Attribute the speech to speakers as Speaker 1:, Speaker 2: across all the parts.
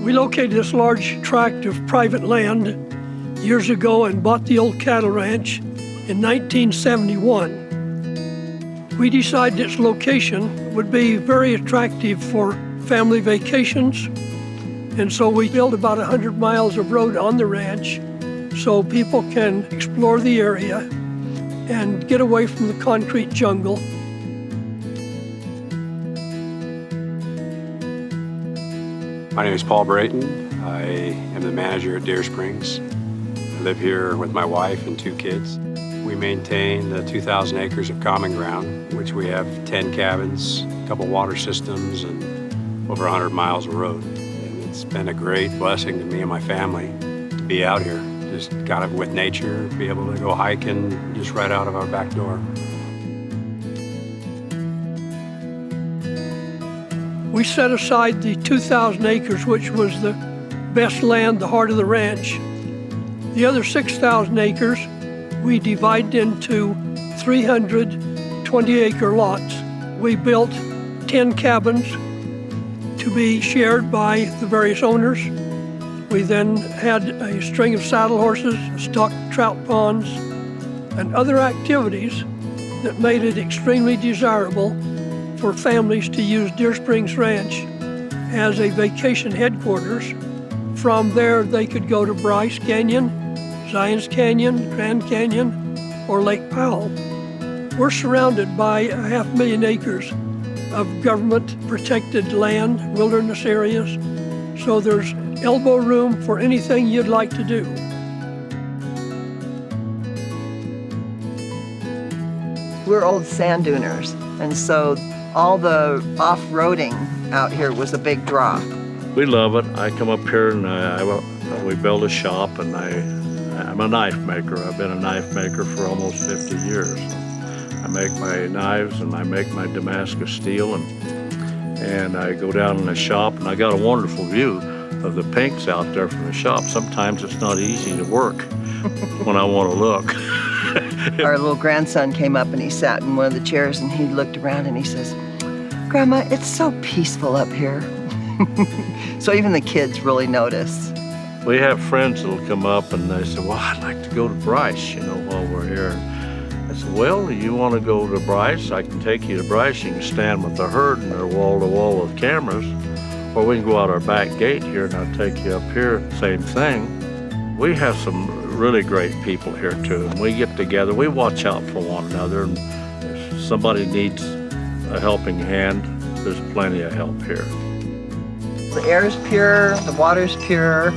Speaker 1: We located this large tract of private land years ago and bought the old cattle ranch in 1971. We decided its location would be very attractive for family vacations, and so we built about 100 miles of road on the ranch so people can explore the area and get away from the concrete jungle.
Speaker 2: My name is Paul Brayton. I am the manager at Deer Springs. I live here with my wife and 2 kids. We maintain the 2,000 acres of common ground, which we have 10 cabins, a couple water systems, and over 100 miles of road. And it's been a great blessing to me and my family to be out here, just kind of with nature, be able to go hiking just right out of our back door.
Speaker 1: We set aside the 2,000 acres, which was the best land, the heart of the ranch. The other 6,000 acres, we divided into 300 20-acre lots. We built 10 cabins to be shared by the various owners. We then had a string of saddle horses, stocked trout ponds, and other activities that made it extremely desirable for families to use Deer Springs Ranch as a vacation headquarters. From there, they could go to Bryce Canyon, Zions Canyon, Grand Canyon, or Lake Powell. We're surrounded by 500,000 acres of government-protected land, wilderness areas, so there's elbow room for anything you'd like to do.
Speaker 3: We're old sand duners, and so all the off-roading out here was a big draw.
Speaker 4: We love it. I come up here and we build a shop, and I'm a knife maker. I've been a knife maker for almost 50 years. I make my knives and I make my Damascus steel, and I go down in the shop, and I got a wonderful view of the pinks out there from the shop. Sometimes it's not easy to work when I want to look.
Speaker 3: Our little grandson came up and he sat in one of the chairs and he looked around and he says, "Grandma, it's so peaceful up here." So even the kids really notice.
Speaker 4: We have friends that'll come up and they say, "Well, I'd like to go to Bryce, while we're here." I said, "Well, you want to go to Bryce? I can take you to Bryce. You can stand with the herd and they're wall to wall with cameras. Or we can go out our back gate here and I'll take you up here, same thing." We have some really great people here too, and we get together, we watch out for one another, and if somebody needs a helping hand, there's plenty of help here.
Speaker 3: The air's pure, the water's pure.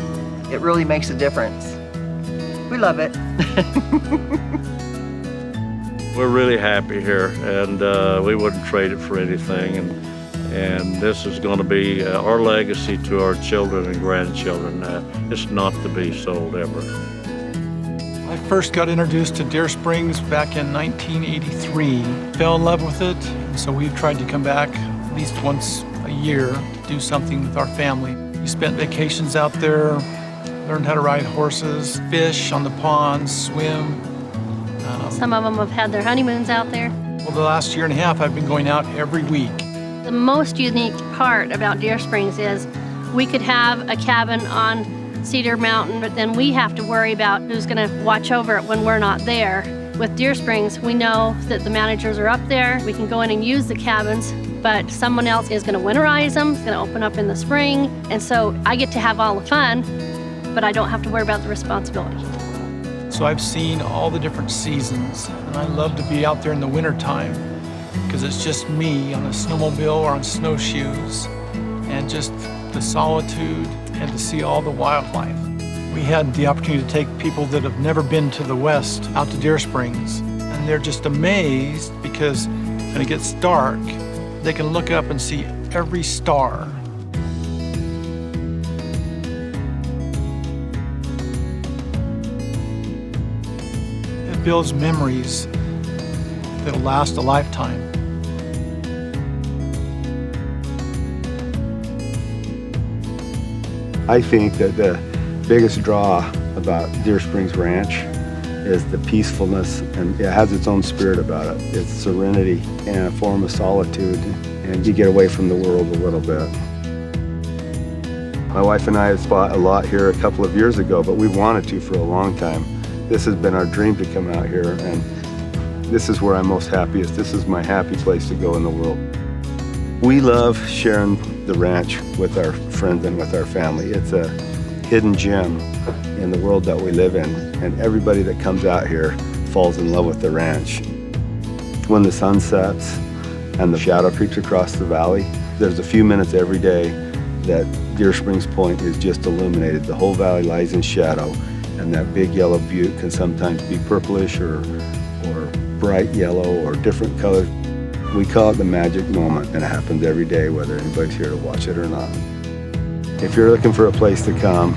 Speaker 3: It really makes a difference. We love it.
Speaker 4: We're really happy here, and we wouldn't trade it for anything, and this is going to be our legacy to our children and grandchildren. It's not to be sold ever.
Speaker 5: I first got introduced to Deer Springs back in 1983. Fell in love with it, and so we've tried to come back at least once a year to do something with our family. We spent vacations out there, learned how to ride horses, fish on the ponds, swim.
Speaker 6: Some of them have had their honeymoons out there.
Speaker 5: Well, the last year and a half, I've been going out every week.
Speaker 6: The most unique part about Deer Springs is we could have a cabin on Cedar Mountain, but then we have to worry about who's going to watch over it when we're not there. With Deer Springs, we know that the managers are up there. We can go in and use the cabins, but someone else is going to winterize them, it's going to open up in the spring, and so I get to have all the fun, but I don't have to worry about the responsibility.
Speaker 5: So I've seen all the different seasons, and I love to be out there in the wintertime because it's just me on a snowmobile or on snowshoes, and just the solitude and to see all the wildlife. We had the opportunity to take people that have never been to the West out to Deer Springs, and they're just amazed because when it gets dark, they can look up and see every star. It builds memories that'll last a lifetime.
Speaker 7: I think that the biggest draw about Deer Springs Ranch is the peacefulness, and it has its own spirit about it. It's serenity and a form of solitude, and you get away from the world a little bit. My wife and I have bought a lot here a couple of years ago, but we wanted to for a long time. This has been our dream to come out here, and this is where I'm most happiest. This is my happy place to go in the world. We love sharing the ranch with our friends and with our family. It's a hidden gem in the world that we live in, and everybody that comes out here falls in love with the ranch. When the sun sets and the shadow creeps across the valley, there's a few minutes every day that Deer Springs Point is just illuminated. The whole valley lies in shadow, and that big yellow butte can sometimes be purplish or bright yellow or different colors. We call it the magic moment, and it happens every day whether anybody's here to watch it or not. If you're looking for a place to come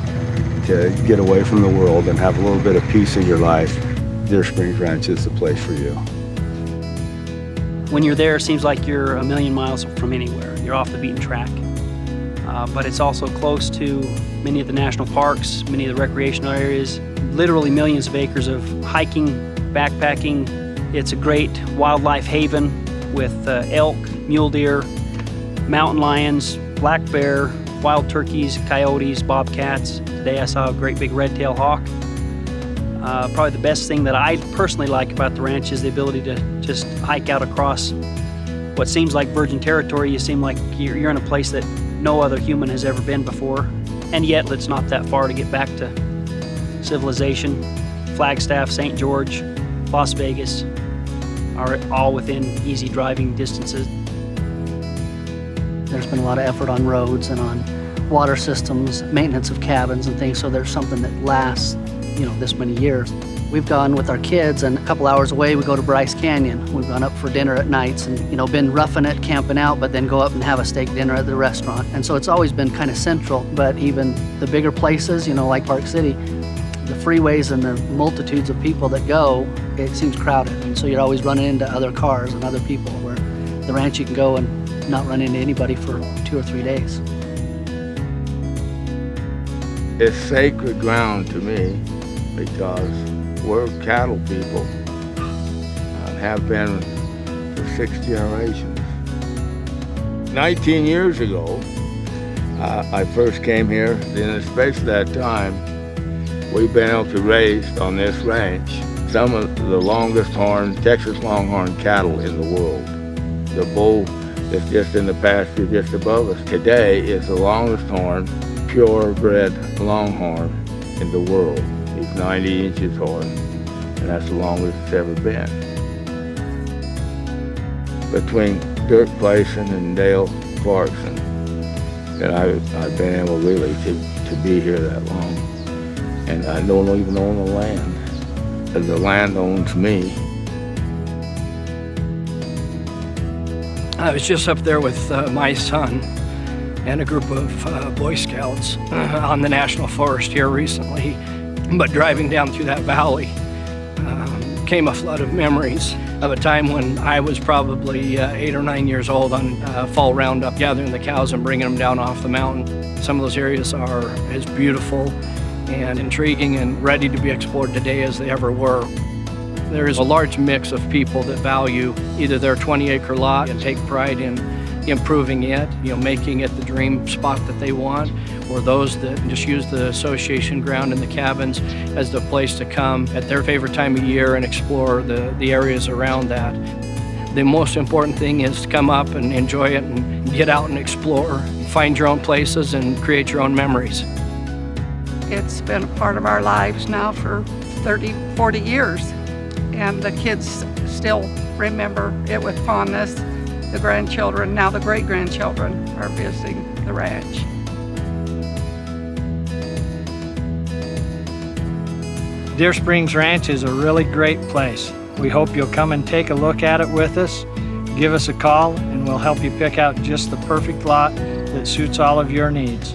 Speaker 7: to get away from the world and have a little bit of peace in your life, Deer Springs Ranch is the place for you.
Speaker 8: When you're there, it seems like you're a million miles from anywhere. You're off the beaten track. But it's also close to many of the national parks, many of the recreational areas, literally millions of acres of hiking, backpacking. It's a great wildlife haven with elk, mule deer, mountain lions, black bear, wild turkeys, coyotes, bobcats. Today I saw a great big red-tailed hawk. Probably the best thing that I personally like about the ranch is the ability to just hike out across what seems like virgin territory. You seem like you're in a place that no other human has ever been before, and yet it's not that far to get back to civilization. Flagstaff, St. George, Las Vegas are all within easy driving distances.
Speaker 9: There's been a lot of effort on roads and on water systems, maintenance of cabins and things, so there's something that lasts, this many years. We've gone with our kids, and a couple hours away we go to Bryce Canyon. We've gone up for dinner at nights and been roughing it, camping out, but then go up and have a steak dinner at the restaurant. And so it's always been kind of central, but even the bigger places, like Park City, the freeways and the multitudes of people that go, it seems crowded. And so you're always running into other cars and other people, where the ranch you can go and not run into anybody for 2 or 3 days.
Speaker 10: It's sacred ground to me because we're cattle people and have been for 6 generations. 19 years ago, I first came here. In the space of that time, we've been able to raise on this ranch some of the longest horn, Texas Longhorn cattle in the world. The bull that's just in the pasture just above us today is the longest horn, purebred Longhorn in the world. He's 90 inches horn, and that's the longest it's ever been. Between Dirk Payson and Dale Clarkson, and I've been able really to be here that long. And I don't even own the land. The land owns me.
Speaker 1: I was just up there with my son and a group of Boy Scouts on the National Forest here recently. But driving down through that valley came a flood of memories of a time when I was probably 8 or 9 years old on fall roundup, gathering the cows and bringing them down off the mountain. Some of those areas are as beautiful and intriguing and ready to be explored today as they ever were. There is a large mix of people that value either their 20-acre lot and take pride in improving it, making it the dream spot that they want, or those that just use the association ground and the cabins as the place to come at their favorite time of year and explore the areas around that. The most important thing is to come up and enjoy it and get out and explore, find your own places and create your own memories.
Speaker 11: It's been a part of our lives now for 30, 40 years, and the kids still remember it with fondness. The grandchildren, now the great-grandchildren, are visiting the ranch.
Speaker 12: Deer Springs Ranch is a really great place. We hope you'll come and take a look at it with us. Give us a call and we'll help you pick out just the perfect lot that suits all of your needs.